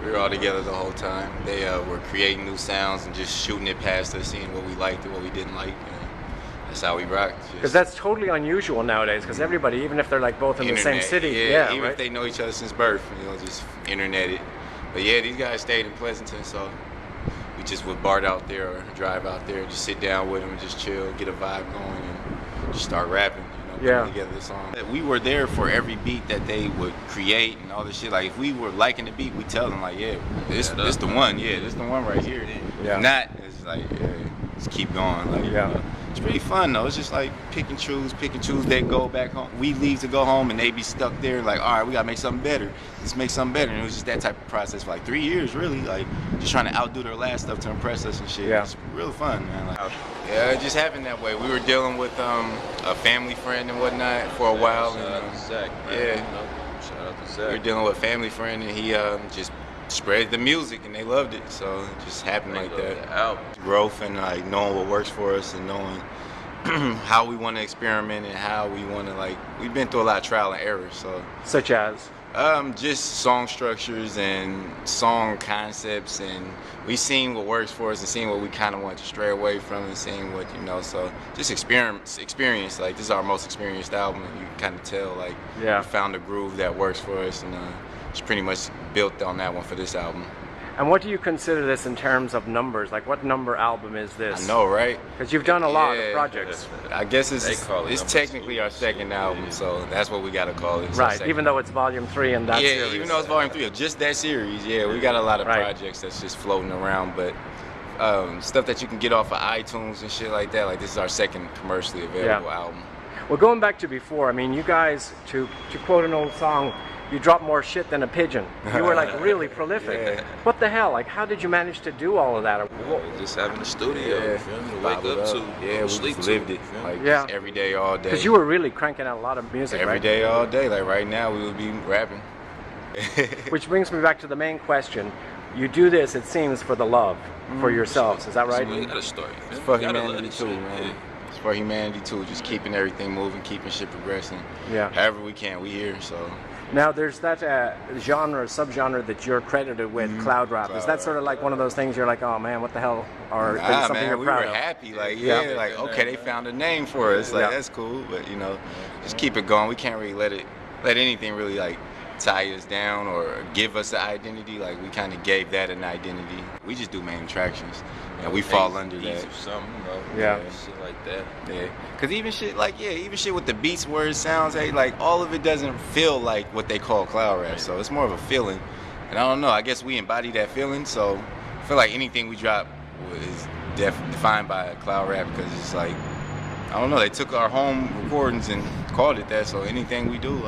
We were all together the whole time. They were creating new sounds and just shooting it past us, seeing what we liked and what we didn't like. And that's how we rocked. Because that's totally unusual nowadays. Because everybody, even if they're like both in the same city, even right? if they know each other since birth, just internet it. But yeah, these guys stayed in Pleasanton, so we just would BART out there or drive out there, just sit down with them and just chill, get a vibe going, and just start rapping. Putting together the song. We were there for every beat that they would create and all this shit. Like if we were liking the beat, we tell them like, yeah, this the one, this the one right here. If not, it's like, just keep going. Like, it's pretty fun though. It's just like pick and choose. They go back home. We leave to go home and they be stuck there like, all right, we gotta make something better. Let's make something better. And it was just that type of process for like 3 years really, like just trying to outdo their last stuff to impress us and shit. It's real fun, man. Like, yeah, it just happened that way. We were dealing with a family friend and whatnot for a while. Shout out to Zach, man. Shout out to Zach. We were dealing with a family friend and he just spread the music and they loved it. So it just happened like that. Growth and like knowing what works for us and knowing how we want to experiment and how we want to we've been through a lot of trial and error. So such as just song structures and song concepts, and we seen what works for us and seeing what we kind of want to stray away from and seeing what so just experience. Like this is our most experienced album, and you kind of tell we found a groove that works for us, and it's pretty much built on that one for this album. And what do you consider this in terms of numbers? Like, what number album is this? I know, right? Because you've done a lot of projects. I guess it's technically our second album, so that's what we got to call it. Right, even though it's volume 3 in that series. Yeah, even though it's volume 3 of just that series. Yeah, we got a lot of projects that's just floating around, but stuff that you can get off of iTunes and shit like that. Like, this is our second commercially available album. Well, going back to before, I mean, you guys, to quote an old song, you drop more shit than a pigeon. You were like really prolific. What the hell? Like, how did you manage to do all of that? Just having a studio, you feel me, to wake up to, we sleep lived it, just every day, all day. Because you were really cranking out a lot of music, every day, all day. Like right now, we would be rapping. Which brings me back to the main question. You do this, it seems, for the love, for yourselves. Is that right? You got a story. It's for humanity too, man. It's for humanity too. Just keeping everything moving, keeping shit progressing. However we can, we here. So. Now there's that subgenre that you're credited with, cloud rap. Is that sort of like one of those things you're like, oh man, what the hell? Or something man, you're proud of? We were happy, okay, they found a name for us. Like that's cool, but just keep it going. We can't really let anything really tie us down or give us an identity. Like we kind of gave that an identity. We just do Main Attrakionz, and we fall under that. Shit like that. Yeah, cause even shit with the beats where it sounds, all of it doesn't feel like what they call cloud rap. So it's more of a feeling, and I don't know. I guess we embody that feeling. So I feel like anything we drop is defined by cloud rap because it's I don't know. They took our home recordings and called it that. So anything we do,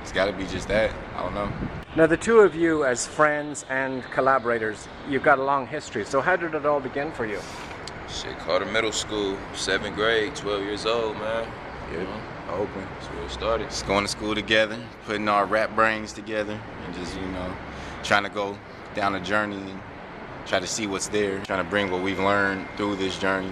it's got to be just that. I don't know. Now, the two of you as friends and collaborators, you've got a long history. So how did it all begin for you? Shit, Carter Middle School, 7th grade, 12 years old, man. Oakland. That's where it started. Just going to school together, putting our rap brains together, and just, trying to go down a journey and try to see what's there. Trying to bring what we've learned through this journey,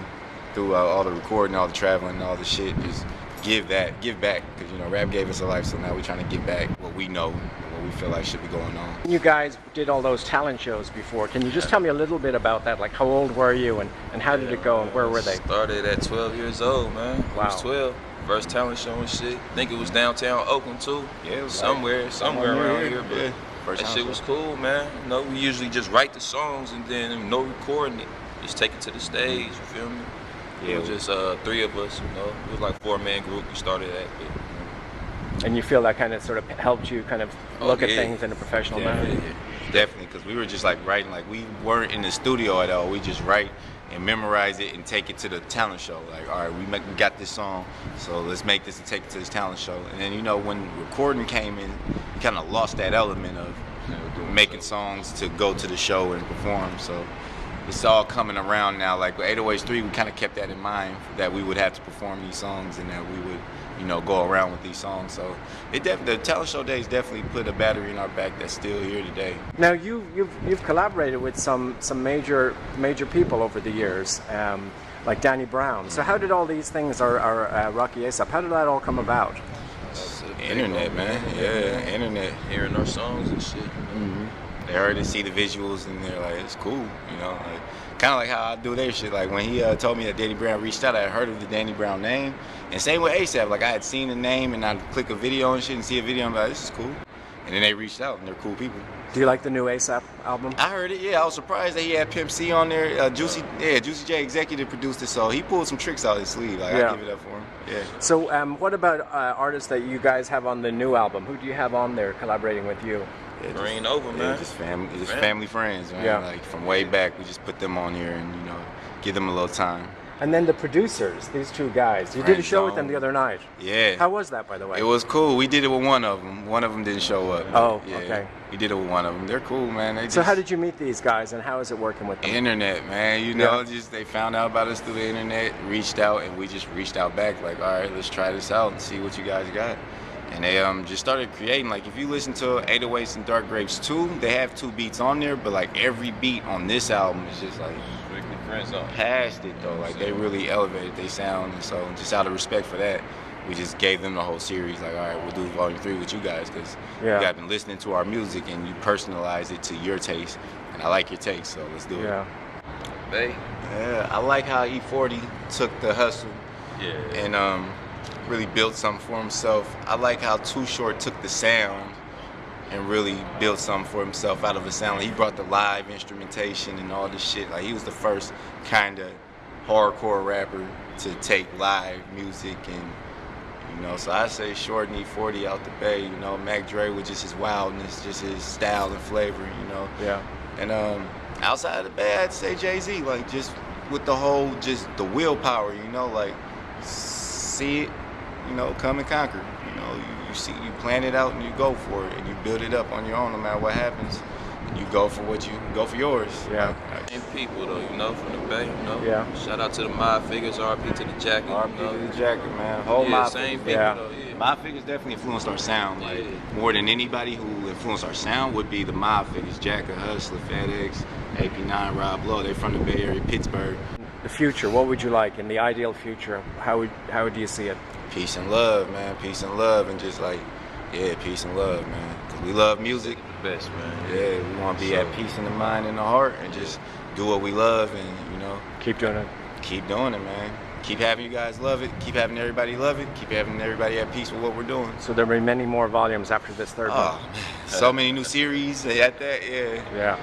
through all the recording, all the traveling, and all the shit. Just give back, because rap gave us a life, so now we're trying to give back what we know, what we feel like should be going on. You guys did all those talent shows before. Can you just tell me a little bit about that? Like, how old were you, and how did it go, and where were they? Started at 12 years old, man. Wow. I was 12. First talent show and shit. I think it was downtown Oakland too. Yeah, it was somewhere around here, but that shit was cool, man. We usually just write the songs and then no recording it. Just take it to the stage, you feel me? It was just 3 of us, It was like 4-man group we started at. And you feel that kind of sort of helped you kind of look at things in a professional manner? Definitely, because we were just writing, we weren't in the studio at all. We just write and memorize it and take it to the talent show. All right, we got this song, so let's make this and take it to this talent show. And then, when recording came in, you kind of lost that element of making songs to go to the show and perform. So it's all coming around now. Like with 808s 3, we kind of kept that in mind, that we would have to perform these songs and that we would, go around with these songs. So the talent show days definitely put a battery in our back that's still here today. Now you've collaborated with some major people over the years, like Danny Brown. So how did all these things, or Rocky ASAP, how did that all come about? Internet, man. Yeah, internet. Hearing our songs and shit. They heard it, see the visuals, and they're like, it's cool, you know. Like, kind of like how I do their shit. Like when he told me that Danny Brown reached out, I had heard of the Danny Brown name. And same with ASAP. Like I had seen the name and I'd click a video and shit and see a video and be like, this is cool. And then they reached out and they're cool people. Do you like the new ASAP album? I heard it, yeah. I was surprised that he had Pimp C on there. Juicy J executive produced it, so he pulled some tricks out his sleeve. Like I give it up for him. Yeah. So what about artists that you guys have on the new album? Who do you have on there collaborating with you? Yeah, Green over, man. Yeah, just family friends, man. Yeah. Like from way back, we just put them on here and, you know, give them a little time. And then the producers, these two guys. You did a show with them the other night. Yeah. How was that, by the way? It was cool. We did it with one of them. One of them didn't show up. Oh, yeah. okay. We did it with one of them. They're cool, man. So how did you meet these guys, and how is it working with them? Internet, man. You know, just they found out about us through the internet, reached out, and we just reached out back. Like, all right, let's try this out and see what you guys got. And they just started creating. Like, if you listen to 808s and Dark Grapes 2, they have 2 beats on there, but like every beat on this album is just like past it though. Like they really elevated their sound, and so just out of respect for that, we just gave them the whole series. Like, all right, we'll do Volume 3 with you guys because you guys been listening to our music and you personalize it to your taste, and I like your taste, so let's do it. Yeah, I like how E40 took the hustle and really built something for himself. I like how Too Short took the sound and really built something for himself out of a sound. Like, he brought the live instrumentation and all this shit. Like, he was the first kind of hardcore rapper to take live music, and you know, so I say Short and E40 out the bay. You know, Mac Dre with just his wildness, just his style and flavor. You know. Yeah. And outside of the bay, I'd say Jay-Z. Like, just with the whole, just the willpower. You know, like see it, you know, come and conquer. You know, you see, you plan it out and you go for it, and you build it up on your own no matter what happens. And you go for what you go for yours. Yeah. And people though, you know, from the Bay, you know. Yeah. Shout out to the Mob Figures, RP to the Jacket. RP you know? to the Jacket, man. Whole Mob same Figures. people though. Yeah. Mob Figures definitely influenced our sound. Like more than anybody who influenced our sound would be the Mob Figures. Jacket, Hustler, FedEx, AP9, Rob Lowe. They're from the Bay Area, Pittsburgh. The future, what would you like in the ideal future? How would you see it? Peace and love, man. Peace and love, and just like, peace and love, man. Cause we love music. The best, man. Yeah, we want to be at peace in the mind and the heart, and just do what we love, and you know, keep doing it. Keep doing it, man. Keep having you guys love it. Keep having everybody love it. Keep having everybody at peace with what we're doing. So there'll be many more volumes after this third one. Oh, man. So many new series at that, Yeah.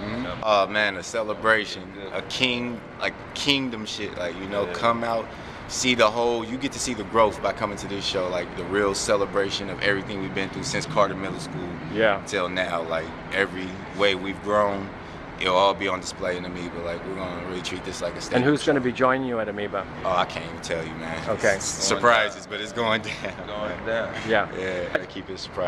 Mm-hmm. Oh man, a celebration, a kingdom shit. Like, you know, come out, see the whole. You get to see the growth by coming to this show. Like the real celebration of everything we've been through since Carter Middle School. Till now. Like every way we've grown, it'll all be on display in Amoeba. Like we're gonna really treat this like a stage. And who's gonna be joining you at Amoeba? Oh, I can't even tell you, man. Okay. Surprises, but it's going down. Going down. Yeah. Yeah, I keep it a surprise.